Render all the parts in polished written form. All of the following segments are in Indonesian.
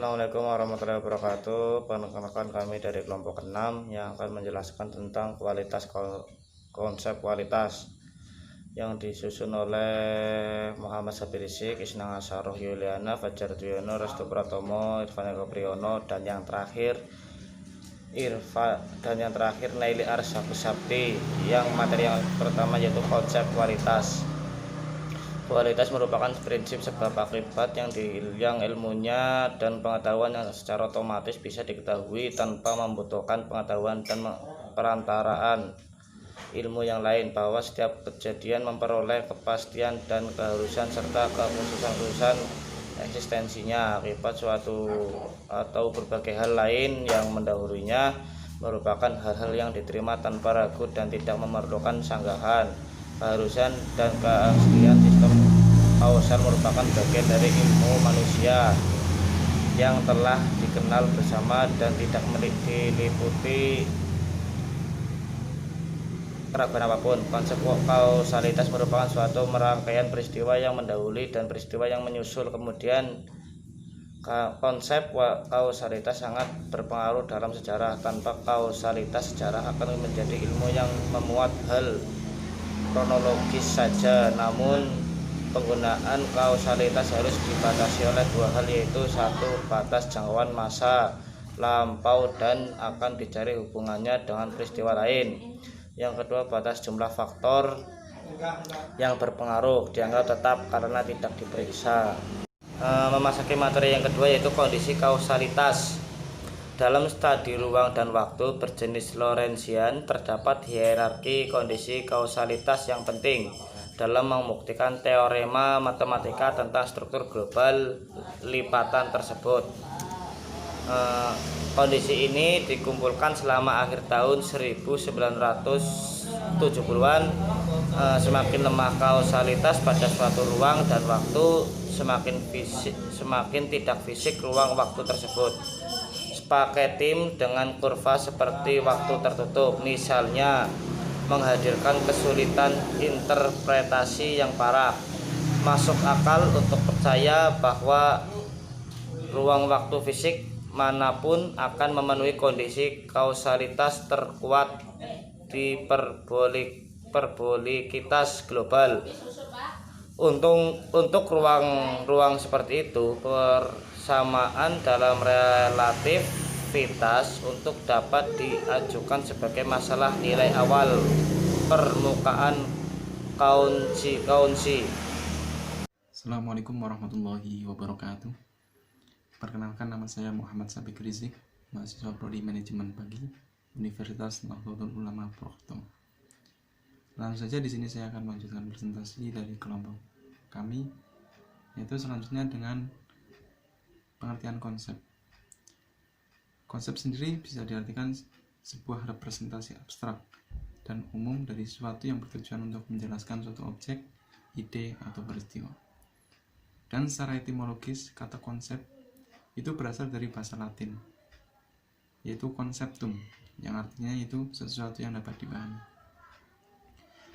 Assalamualaikum warahmatullahi wabarakatuh. Perkenalkan kami dari kelompok 6 yang akan menjelaskan tentang konsep kualitas yang disusun oleh Muhammad Sabir Rizieq, Isnang Asaroh Yuliana, Fajar Duyono, Restu Pratomo, Irfan Eko Priyono, dan yang terakhir Naili Arsaku Sabti. Yang materi yang pertama yaitu konsep kualitas. Kualitas merupakan prinsip sebab akibat yang ilmunya dan pengetahuan yang secara otomatis bisa diketahui tanpa membutuhkan pengetahuan dan perantaraan ilmu yang lain, bahwa setiap kejadian memperoleh kepastian dan keharusan serta kekhususan eksistensinya akibat suatu atau berbagai hal lain yang mendahulunya, merupakan hal-hal yang diterima tanpa ragu dan tidak memerlukan sanggahan. Keharusan dan keaslian sistem kausal merupakan bagian dari ilmu manusia yang telah dikenal bersama dan tidak diliputi keraguan apapun. Konsep kausalitas merupakan suatu rangkaian peristiwa yang mendahului dan peristiwa yang menyusul kemudian. Konsep kausalitas sangat berpengaruh dalam sejarah. Tanpa kausalitas, sejarah akan menjadi ilmu yang memuat hal kronologis saja, namun penggunaan kausalitas harus dibatasi oleh dua hal, yaitu satu, batas jangkauan masa lampau dan akan dicari hubungannya dengan peristiwa lain. Yang kedua, batas jumlah faktor yang berpengaruh dianggap tetap karena tidak diperiksa. Memasuki materi yang kedua yaitu kondisi kausalitas. Dalam studi ruang dan waktu berjenis Lorentzian, terdapat hierarki kondisi kausalitas yang penting dalam membuktikan teorema matematika tentang struktur global lipatan tersebut. Kondisi ini dikumpulkan selama akhir tahun 1970-an. Semakin lemah kausalitas pada suatu ruang dan waktu, semakin tidak fisik ruang waktu tersebut. Spaketim dengan kurva seperti waktu tertutup, misalnya, menghadirkan kesulitan interpretasi yang parah. Masuk akal untuk percaya bahwa ruang waktu fisik manapun akan memenuhi kondisi kausalitas terkuat di perbolikitas global. Untuk ruang seperti itu, persamaan dalam relativitas untuk dapat diajukan sebagai masalah nilai awal permukaan Kaunci. Assalamualaikum warahmatullahi wabarakatuh. Perkenalkan, nama saya Muhammad Sabir Rizieq, mahasiswa Prodi Manajemen Pagi Universitas Nahdlatul Ulama Purwokerto. Langsung saja di sini saya akan melanjutkan presentasi dari kelompok kami, yaitu selanjutnya dengan pengertian konsep. Konsep sendiri bisa diartikan sebuah representasi abstrak dan umum dari sesuatu yang bertujuan untuk menjelaskan suatu objek, ide, atau peristiwa. Dan secara etimologis, kata konsep itu berasal dari bahasa Latin, yaitu conceptum, yang artinya itu sesuatu yang dapat dipahami.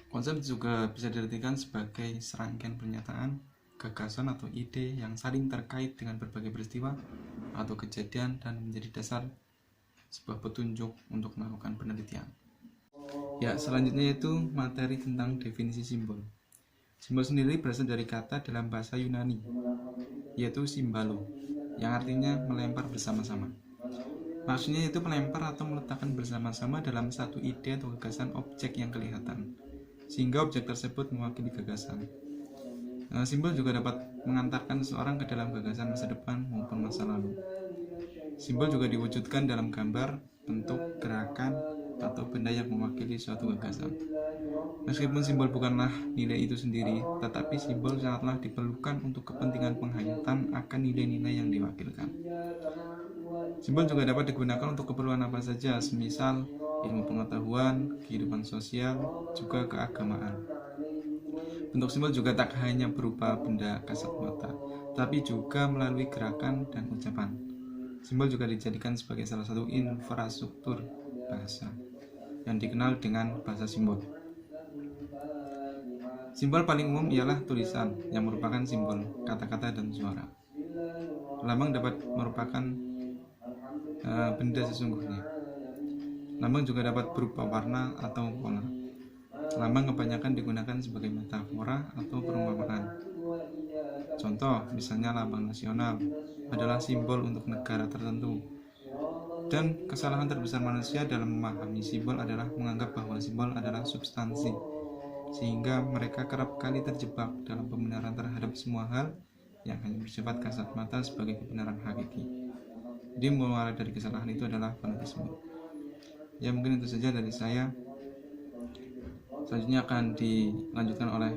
Konsep juga bisa diartikan sebagai serangkaian pernyataan, gagasan atau ide yang saling terkait dengan berbagai peristiwa atau kejadian dan menjadi dasar sebuah petunjuk untuk melakukan penelitian. Ya, selanjutnya itu materi tentang definisi simbol. Simbol sendiri berasal dari kata dalam bahasa Yunani, yaitu simbalo, yang artinya melempar bersama-sama. Maksudnya itu melempar atau meletakkan bersama-sama dalam satu ide atau gagasan objek yang kelihatan, sehingga objek tersebut mewakili gagasan. Simbol juga dapat mengantarkan seseorang ke dalam gagasan masa depan maupun masa lalu. Simbol juga diwujudkan dalam gambar, bentuk, gerakan, atau benda yang mewakili suatu gagasan. Meskipun simbol bukanlah nilai itu sendiri, tetapi simbol sangatlah diperlukan untuk kepentingan penghayatan akan nilai-nilai yang diwakilkan. Simbol juga dapat digunakan untuk keperluan apa saja, semisal ilmu pengetahuan, kehidupan sosial, juga keagamaan. Bentuk simbol juga tak hanya berupa benda kasat mata, tapi juga melalui gerakan dan ucapan. Simbol juga dijadikan sebagai salah satu infrastruktur bahasa yang dikenal dengan bahasa simbol. Simbol paling umum ialah tulisan, yang merupakan simbol kata-kata dan suara. lambang dapat merupakan benda sesungguhnya. Lambang juga dapat berupa warna atau pola. Lambang kebanyakan digunakan sebagai metafora atau perumpamaan. Contoh, misalnya lambang nasional adalah simbol untuk negara tertentu. Dan kesalahan terbesar manusia dalam memahami simbol adalah menganggap bahwa simbol adalah substansi, sehingga mereka kerap kali terjebak dalam pembenaran terhadap semua hal yang hanya bersifat kasat mata sebagai kebenaran hakiki. Jadi mulai dari kesalahan itu adalah fanatisme. Ya, mungkin itu saja dari saya. Selanjutnya akan dilanjutkan oleh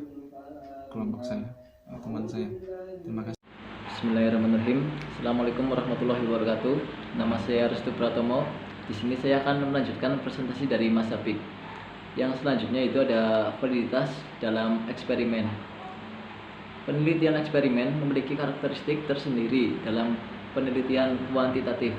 kelompok saya, teman saya. Terima kasih. Bismillahirrahmanirrahim. Assalamualaikum warahmatullahi wabarakatuh. Nama saya Restu Pratomo. Di sini saya akan melanjutkan presentasi dari Mas Apik. Yang selanjutnya itu ada validitas dalam eksperimen. Penelitian eksperimen memiliki karakteristik tersendiri dalam penelitian kuantitatif.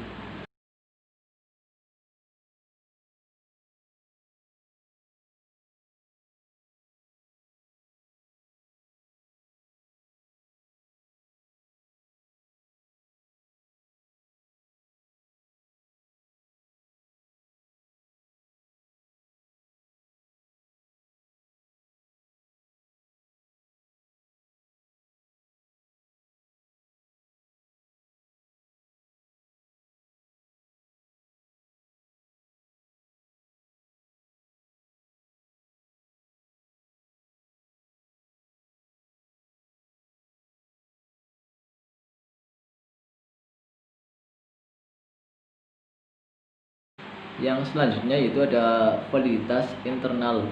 Yang selanjutnya itu ada validitas internal,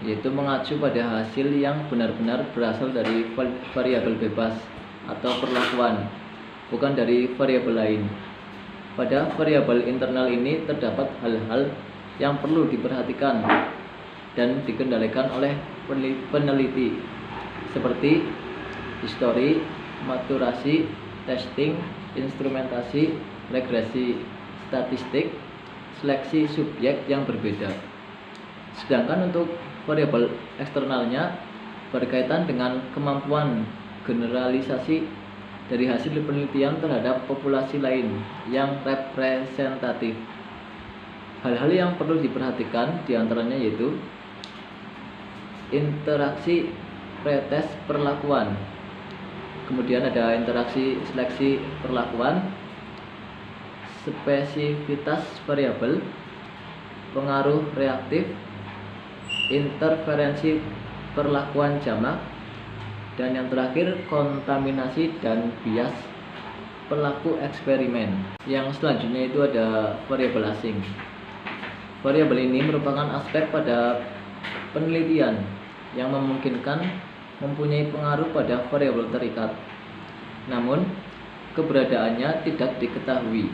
yaitu mengacu pada hasil yang benar-benar berasal dari variabel bebas atau perlakuan, bukan dari variabel lain. Pada variabel internal ini terdapat hal-hal yang perlu diperhatikan dan dikendalikan oleh peneliti, seperti histori, maturasi, testing, instrumentasi, regresi statistik, seleksi subjek yang berbeda. Sedangkan untuk variabel eksternalnya berkaitan dengan kemampuan generalisasi dari hasil penelitian terhadap populasi lain yang representatif. Hal-hal yang perlu diperhatikan diantaranya yaitu interaksi pretest perlakuan, kemudian ada interaksi seleksi perlakuan, spesifitas variabel, pengaruh reaktif, interferensi perlakuan jamak, dan yang terakhir kontaminasi dan bias pelaku eksperimen. Yang selanjutnya itu ada variabel asing. Variabel ini merupakan aspek pada penelitian yang memungkinkan mempunyai pengaruh pada variabel terikat, namun keberadaannya tidak diketahui.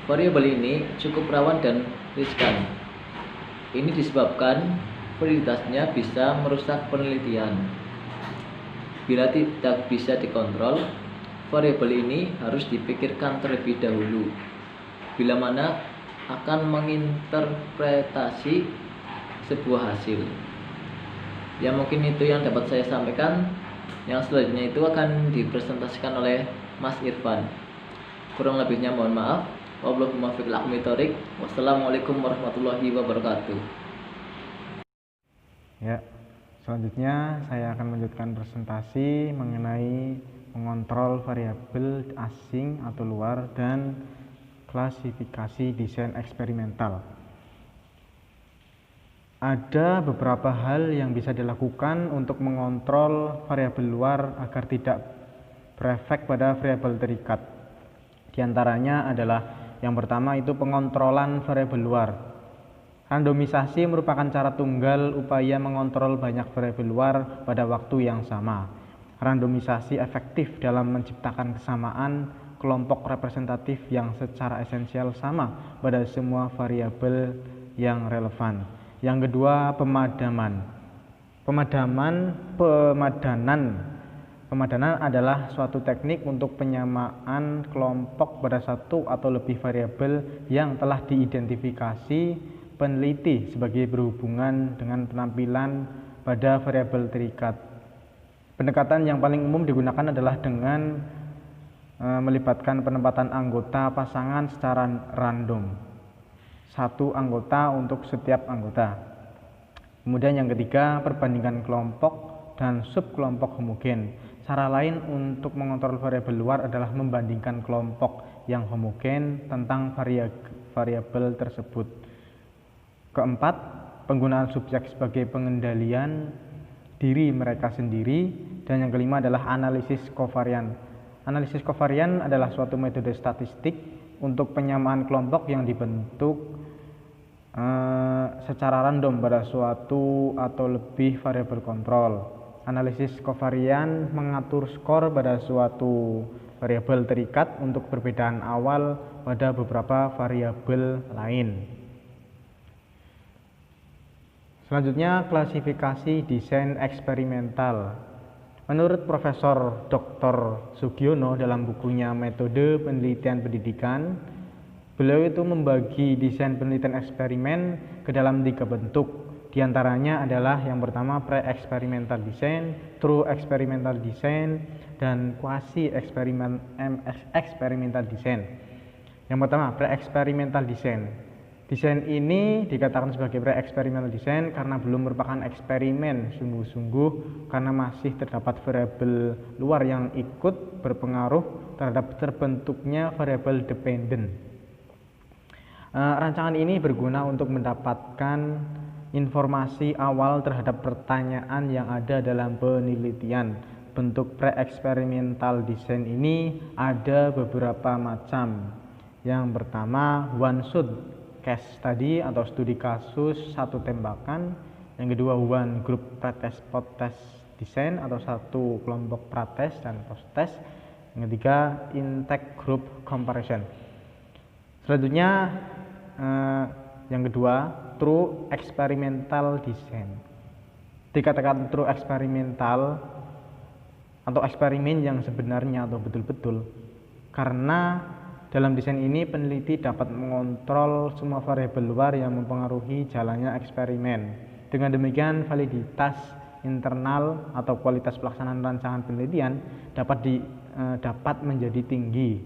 Variabel ini cukup rawan dan riskan. Ini disebabkan validitasnya bisa merusak penelitian. Bila tidak bisa dikontrol, variabel ini harus dipikirkan terlebih dahulu bila mana akan menginterpretasi sebuah hasil. Ya, mungkin itu yang dapat saya sampaikan. Yang selanjutnya itu akan dipresentasikan oleh Mas Irfan. Kurang lebihnya mohon maaf. Wallahumma fiqh al-aqmitorik. Wassalamualaikum warahmatullahi wabarakatuh. Ya, selanjutnya saya akan melanjutkan presentasi mengenai mengontrol variabel asing atau luar dan klasifikasi desain eksperimental. Ada beberapa hal yang bisa dilakukan untuk mengontrol variabel luar agar tidak berefek pada variabel terikat. Di antaranya adalah yang pertama itu pengontrolan variabel luar. Randomisasi merupakan cara tunggal upaya mengontrol banyak variabel luar pada waktu yang sama. Randomisasi efektif dalam menciptakan kesamaan kelompok representatif yang secara esensial sama pada semua variabel yang relevan. Yang kedua, pemadanan. Pemadanan adalah suatu teknik untuk penyamaan kelompok pada satu atau lebih variabel yang telah diidentifikasi peneliti sebagai berhubungan dengan penampilan pada variabel terikat. Pendekatan yang paling umum digunakan adalah dengan melibatkan penempatan anggota pasangan secara random, satu anggota untuk setiap anggota. Kemudian yang ketiga, perbandingan kelompok dan subkelompok homogen. Cara lain untuk mengontrol variabel luar adalah membandingkan kelompok yang homogen tentang variabel tersebut. Keempat, penggunaan subjek sebagai pengendalian diri mereka sendiri. Dan yang kelima adalah analisis kovarian. Analisis kovarian adalah suatu metode statistik untuk penyamaan kelompok yang dibentuk secara random pada suatu atau lebih variabel kontrol. Analisis kovarian mengatur skor pada suatu variabel terikat untuk perbedaan awal pada beberapa variabel lain. Selanjutnya, klasifikasi desain eksperimental. Menurut Profesor Dr. Sugiono dalam bukunya Metode Penelitian Pendidikan, beliau itu membagi desain penelitian eksperimen ke dalam 3 bentuk. Di antaranya adalah yang pertama pre-experimental design, true experimental design, dan quasi-experimental design. Yang pertama pre-experimental design. Desain ini dikatakan sebagai pre-experimental design karena belum merupakan eksperimen sungguh-sungguh, karena masih terdapat variabel luar yang ikut berpengaruh terhadap terbentuknya variabel dependent. Rancangan ini berguna untuk mendapatkan informasi awal terhadap pertanyaan yang ada dalam penelitian. Bentuk pre-experimental design ini ada beberapa macam. Yang pertama, one shot case study atau studi kasus satu tembakan. Yang kedua, one group pretest post-test design atau satu kelompok pretest dan post-test. Yang ketiga, intake group comparison. Selanjutnya, yang kedua, true experimental design. Dikatakan true experimental atau eksperimen yang sebenarnya atau betul-betul karena dalam desain ini peneliti dapat mengontrol semua variabel luar yang mempengaruhi jalannya eksperimen. Dengan demikian, validitas internal atau kualitas pelaksanaan rancangan penelitian dapat menjadi tinggi.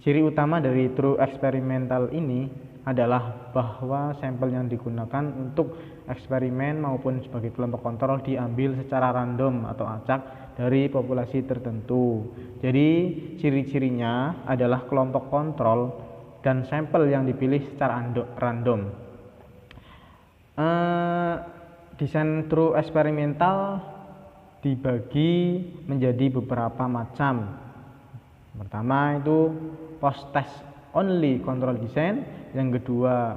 Ciri utama dari true experimental ini adalah bahwa sampel yang digunakan untuk eksperimen maupun sebagai kelompok kontrol diambil secara random atau acak dari populasi tertentu. Jadi ciri-cirinya adalah kelompok kontrol dan sampel yang dipilih secara random. Desain true eksperimental dibagi menjadi beberapa macam. Pertama itu post-test only control design, yang kedua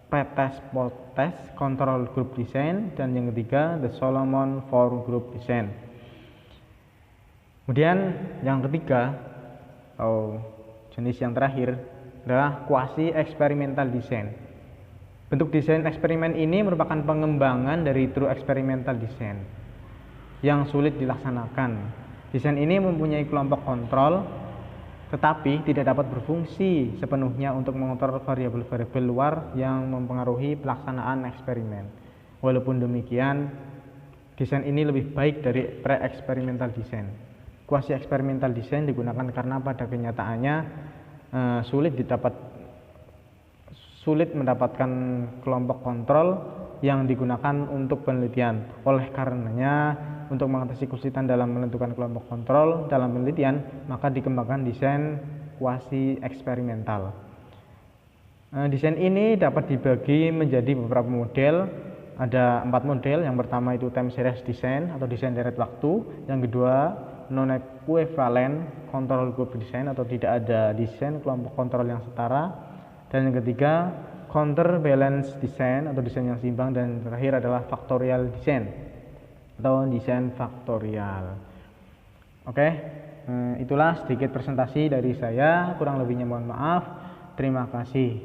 pre-test post-test control group design, dan yang ketiga the Solomon for group design. Kemudian yang ketiga atau jenis yang terakhir adalah quasi experimental design. Bentuk desain eksperimen ini merupakan pengembangan dari true experimental design yang sulit dilaksanakan. Desain ini mempunyai kelompok kontrol tetapi tidak dapat berfungsi sepenuhnya untuk mengontrol variabel-variabel luar yang mempengaruhi pelaksanaan eksperimen. Walaupun demikian, desain ini lebih baik dari pre-experimental design. Quasi-experimental design digunakan karena pada kenyataannya sulit mendapatkan kelompok kontrol yang digunakan untuk penelitian. Oleh karenanya, untuk mengatasi kesulitan dalam menentukan kelompok kontrol dalam penelitian, maka dikembangkan desain quasi eksperimental. Desain ini dapat dibagi menjadi beberapa model. Ada 4 model. Yang pertama itu time series design atau desain deret waktu. Yang kedua, non equivalent control group design atau tidak ada desain kelompok kontrol yang setara. Dan yang ketiga, counterbalance design atau desain yang seimbang. Dan terakhir adalah factorial design atau desain faktorial. Oke, itulah sedikit presentasi dari saya, kurang lebihnya mohon maaf. Terima kasih.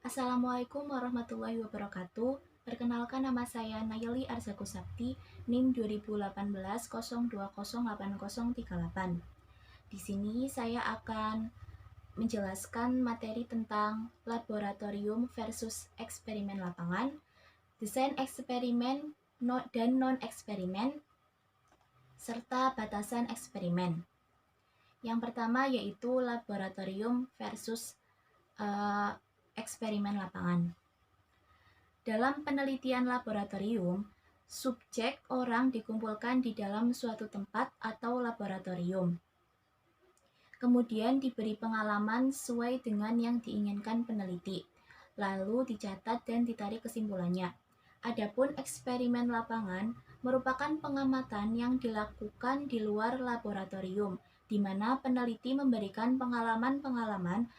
Assalamualaikum warahmatullahi wabarakatuh. Perkenalkan, nama saya Nayeli Arzaku Sakti, NIM 2018 Di sini saya akan menjelaskan materi tentang laboratorium versus eksperimen lapangan, desain eksperimen dan non-eksperimen, serta batasan eksperimen. Yang pertama yaitu laboratorium versus eksperimen lapangan. Dalam penelitian laboratorium, subjek orang dikumpulkan di dalam suatu tempat atau laboratorium. Kemudian diberi pengalaman sesuai dengan yang diinginkan peneliti, lalu dicatat dan ditarik kesimpulannya. Adapun eksperimen lapangan merupakan pengamatan yang dilakukan di luar laboratorium, di mana peneliti memberikan pengalaman-pengalaman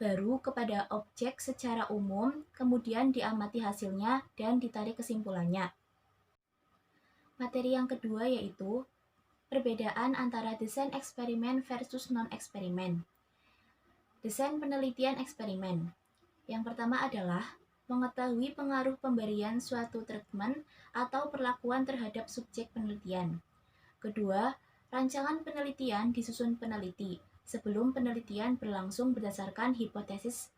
baru kepada objek secara umum, kemudian diamati hasilnya dan ditarik kesimpulannya. Materi yang kedua yaitu perbedaan antara desain eksperimen versus non-eksperimen. Desain penelitian eksperimen. Yang pertama adalah mengetahui pengaruh pemberian suatu treatment atau perlakuan terhadap subjek penelitian. Kedua, rancangan penelitian disusun peneliti sebelum penelitian berlangsung berdasarkan hipotesis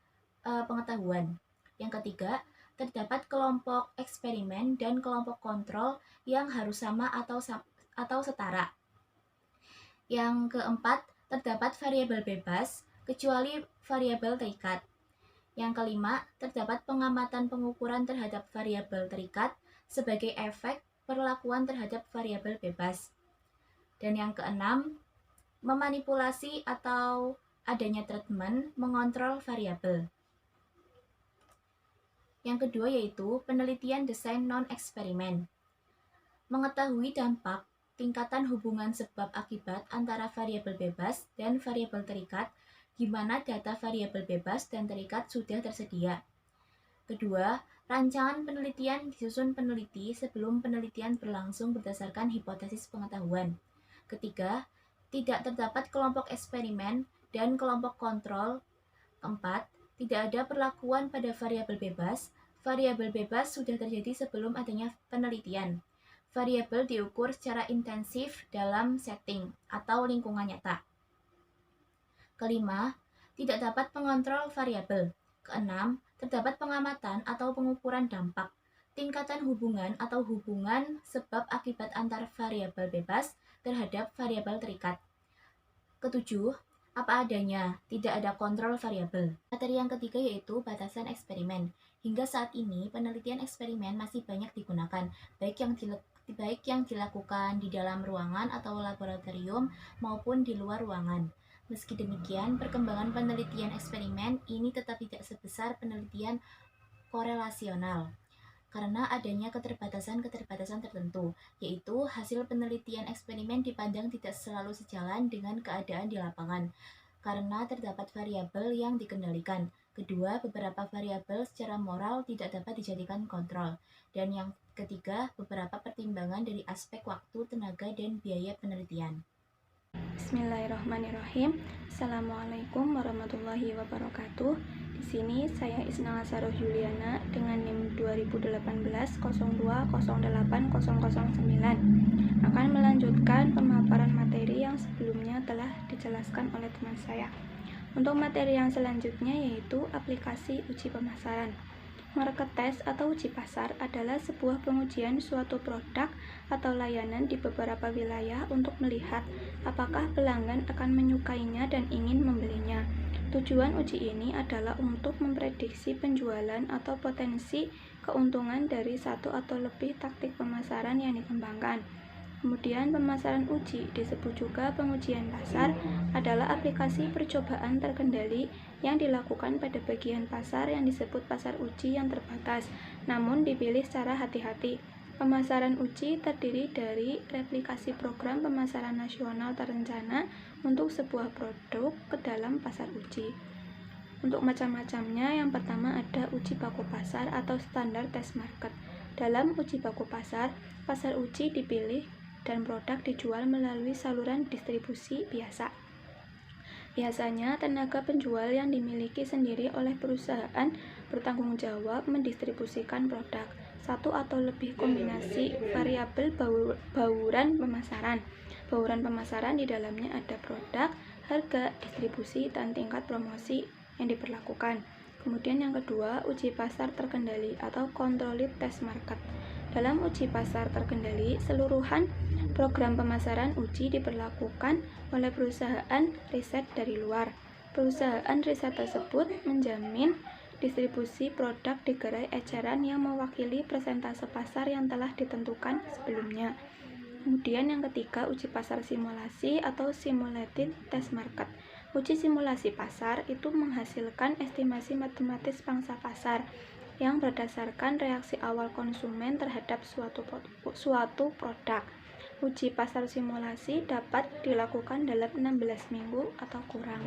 pengetahuan. Yang ketiga, terdapat kelompok eksperimen dan kelompok kontrol yang harus sama atau setara. Yang keempat, terdapat variabel bebas, kecuali variabel terikat. Yang kelima, terdapat pengamatan pengukuran terhadap variabel terikat sebagai efek perlakuan terhadap variabel bebas. Dan yang keenam, memanipulasi atau adanya treatment mengontrol variabel. Yang kedua yaitu penelitian desain non-eksperimen. Mengetahui dampak tingkatan hubungan sebab akibat antara variabel bebas dan variabel terikat, di mana data variabel bebas dan terikat sudah tersedia. Kedua, rancangan penelitian disusun peneliti sebelum penelitian berlangsung berdasarkan hipotesis pengetahuan. Ketiga, tidak terdapat kelompok eksperimen dan kelompok kontrol. Keempat, tidak ada perlakuan pada variabel bebas. Variabel bebas sudah terjadi sebelum adanya penelitian. Variabel diukur secara intensif dalam setting atau lingkungan nyata. Kelima, tidak dapat mengontrol variabel. Keenam, terdapat pengamatan atau pengukuran dampak, tingkatan hubungan atau hubungan sebab akibat antar variabel bebas terhadap variabel terikat. Ketujuh, apa adanya, tidak ada kontrol variabel. Materi yang ketiga yaitu batasan eksperimen. Hingga saat ini, penelitian eksperimen masih banyak digunakan, baik yang dilakukan di dalam ruangan atau laboratorium maupun di luar ruangan. Meski demikian, perkembangan penelitian eksperimen ini tetap tidak sebesar penelitian korelasional karena adanya keterbatasan-keterbatasan tertentu, yaitu hasil penelitian eksperimen dipandang tidak selalu sejalan dengan keadaan di lapangan karena terdapat variabel yang dikendalikan. Kedua, beberapa variabel secara moral tidak dapat dijadikan kontrol. Dan yang ketiga, beberapa pertimbangan dari aspek waktu, tenaga, dan biaya penelitian. Bismillahirrahmanirrahim. Assalamualaikum warahmatullahi wabarakatuh. Di sini saya Isna Lasaroh Juliana dengan NIM 2018-02080009 akan melanjutkan pemaparan materi yang sebelumnya telah dijelaskan oleh teman saya. Untuk materi yang selanjutnya yaitu aplikasi uji pemasaran. Market test atau uji pasar adalah sebuah pengujian suatu produk atau layanan di beberapa wilayah untuk melihat apakah pelanggan akan menyukainya dan ingin membelinya. Tujuan uji ini adalah untuk memprediksi penjualan atau potensi keuntungan dari satu atau lebih taktik pemasaran yang dikembangkan. Kemudian pemasaran uji disebut juga pengujian pasar adalah aplikasi percobaan terkendali yang dilakukan pada bagian pasar yang disebut pasar uji yang terbatas, namun dipilih secara hati-hati. Pemasaran uji terdiri dari replikasi program pemasaran nasional terencana untuk sebuah produk ke dalam pasar uji. Untuk macam-macamnya, yang pertama ada uji baku pasar atau standar test market. Dalam uji baku pasar uji dipilih dan produk dijual melalui saluran distribusi biasa. Biasanya, tenaga penjual yang dimiliki sendiri oleh perusahaan bertanggung jawab mendistribusikan produk. Satu atau lebih kombinasi variabel bauran pemasaran. Bauran pemasaran di dalamnya ada produk, harga, distribusi, dan tingkat promosi yang diberlakukan. Kemudian yang kedua, uji pasar terkendali atau controlled test market. Dalam uji pasar terkendali, Program pemasaran uji diberlakukan oleh perusahaan riset dari luar. Perusahaan riset tersebut menjamin distribusi produk di gerai eceran yang mewakili persentase pasar yang telah ditentukan sebelumnya. Kemudian yang ketiga, uji pasar simulasi atau simulated test market. Uji simulasi pasar itu menghasilkan estimasi matematis pangsa pasar yang berdasarkan reaksi awal konsumen terhadap suatu produk. Uji pasar simulasi dapat dilakukan dalam 16 minggu atau kurang.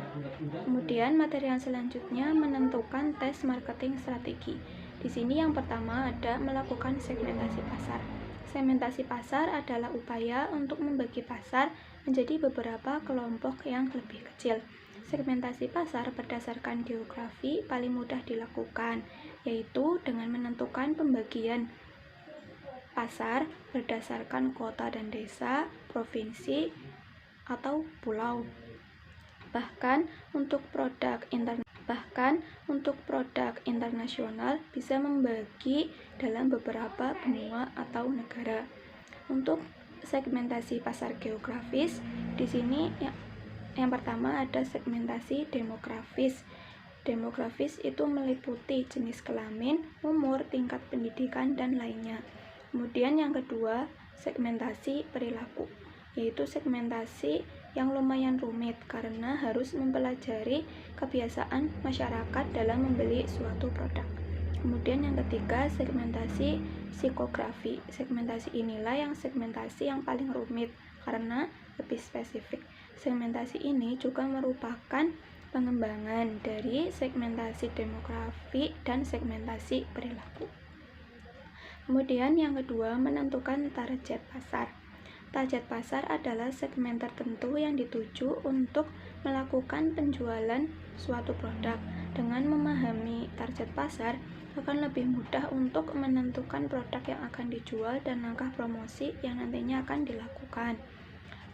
Kemudian materi yang selanjutnya menentukan tes marketing strategi. Di sini yang pertama ada melakukan segmentasi pasar. Segmentasi pasar adalah upaya untuk membagi pasar menjadi beberapa kelompok yang lebih kecil. Segmentasi pasar berdasarkan geografi paling mudah dilakukan, yaitu dengan menentukan pembagian pasar berdasarkan kota dan desa, provinsi, atau pulau. Bahkan untuk produk internasional bisa membagi dalam beberapa benua atau negara. Untuk segmentasi pasar geografis, di sini yang pertama ada segmentasi demografis. Demografis itu meliputi jenis kelamin, umur, tingkat pendidikan, dan lainnya. Kemudian yang kedua, segmentasi perilaku, yaitu segmentasi yang lumayan rumit karena harus mempelajari kebiasaan masyarakat dalam membeli suatu produk. Kemudian yang ketiga, segmentasi psikografi. Segmentasi inilah segmentasi yang paling rumit karena lebih spesifik. Segmentasi ini juga merupakan pengembangan dari segmentasi demografi dan segmentasi perilaku. Kemudian yang kedua, menentukan target pasar. Target pasar adalah segmen tertentu yang dituju untuk melakukan penjualan suatu produk. Dengan memahami target pasar, akan lebih mudah untuk menentukan produk yang akan dijual dan langkah promosi yang nantinya akan dilakukan.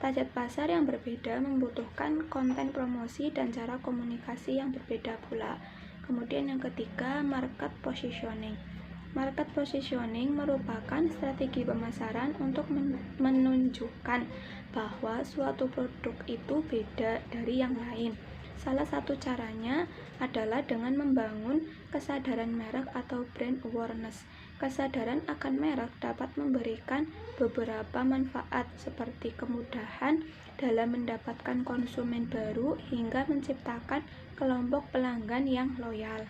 Target pasar yang berbeda membutuhkan konten promosi dan cara komunikasi yang berbeda pula. Kemudian yang ketiga, market positioning. Market positioning merupakan strategi pemasaran untuk menunjukkan bahwa suatu produk itu beda dari yang lain. Salah satu caranya adalah dengan membangun kesadaran merek atau brand awareness. Kesadaran akan merek dapat memberikan beberapa manfaat seperti kemudahan dalam mendapatkan konsumen baru hingga menciptakan kelompok pelanggan yang loyal.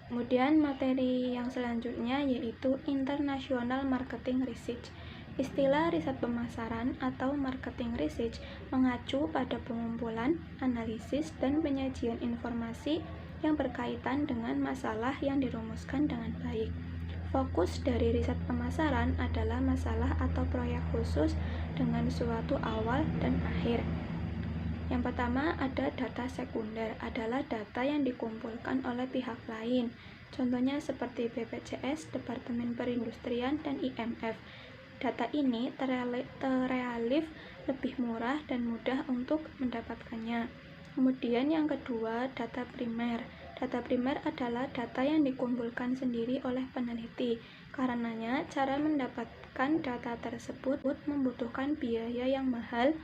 Kemudian materi yang selanjutnya yaitu International Marketing Research. Istilah riset pemasaran atau marketing research mengacu pada pengumpulan, analisis, dan penyajian informasi yang berkaitan dengan masalah yang dirumuskan dengan baik. Fokus dari riset pemasaran adalah masalah atau proyek khusus dengan suatu awal dan akhir. Yang pertama ada data sekunder, adalah data yang dikumpulkan oleh pihak lain. Contohnya seperti BPJS, Departemen Perindustrian, dan IMF. Data ini terrelatif lebih murah dan mudah untuk mendapatkannya. Kemudian yang kedua, data primer. Data primer adalah data yang dikumpulkan sendiri oleh peneliti. Karenanya, cara mendapatkan data tersebut membutuhkan biaya yang mahal,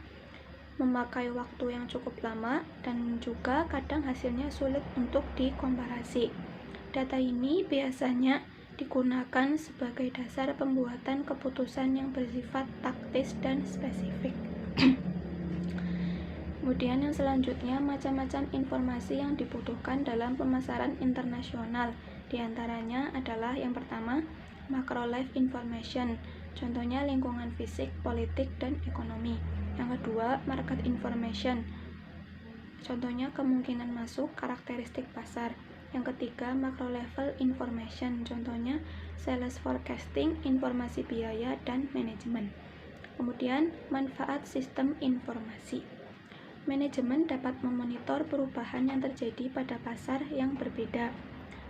memakai waktu yang cukup lama, dan juga kadang hasilnya sulit untuk dikomparasi. Data ini biasanya digunakan sebagai dasar pembuatan keputusan yang bersifat taktis dan spesifik. Kemudian yang selanjutnya, macam-macam informasi yang dibutuhkan dalam pemasaran internasional. Di antaranya adalah yang pertama, macro life information, contohnya lingkungan fisik, politik, dan ekonomi. Yang kedua, market information, contohnya kemungkinan masuk, karakteristik pasar. Yang ketiga, macro level information, contohnya sales forecasting, informasi biaya, dan manajemen. Kemudian, manfaat sistem informasi. Manajemen dapat memonitor perubahan yang terjadi pada pasar yang berbeda.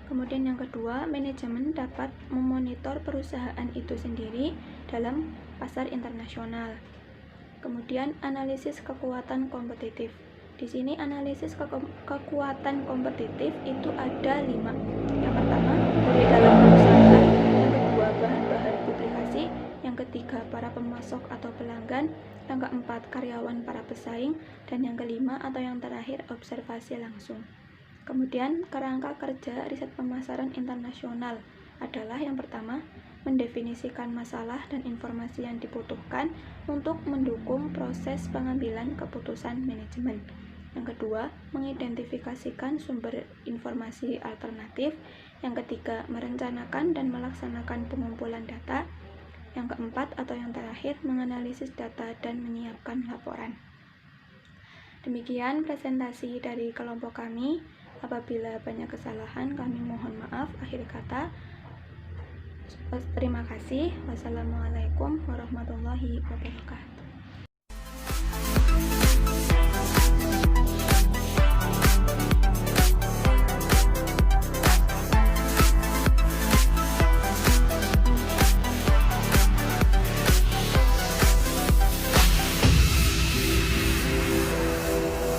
Kemudian yang kedua, manajemen dapat memonitor perusahaan itu sendiri dalam pasar internasional. Kemudian analisis kekuatan kompetitif. Di sini analisis kekuatan kompetitif itu ada 5. Yang pertama, dari dalam perusahaan. Yang kedua, bahan-bahan publikasi. Yang ketiga, ketiga, para pemasok atau pelanggan. Yang keempat, karyawan para pesaing. Dan yang kelima atau yang terakhir, observasi langsung. Kemudian, kerangka kerja riset pemasaran internasional adalah yang pertama, mendefinisikan masalah dan informasi yang dibutuhkan untuk mendukung proses pengambilan keputusan manajemen. Yang kedua, mengidentifikasikan sumber informasi alternatif. Yang ketiga, merencanakan dan melaksanakan pengumpulan data. Yang keempat atau yang terakhir, menganalisis data dan menyiapkan laporan. Demikian presentasi dari kelompok kami. Apabila banyak kesalahan, kami mohon maaf. Akhir kata, terima kasih. Wassalamualaikum warahmatullahi wabarakatuh.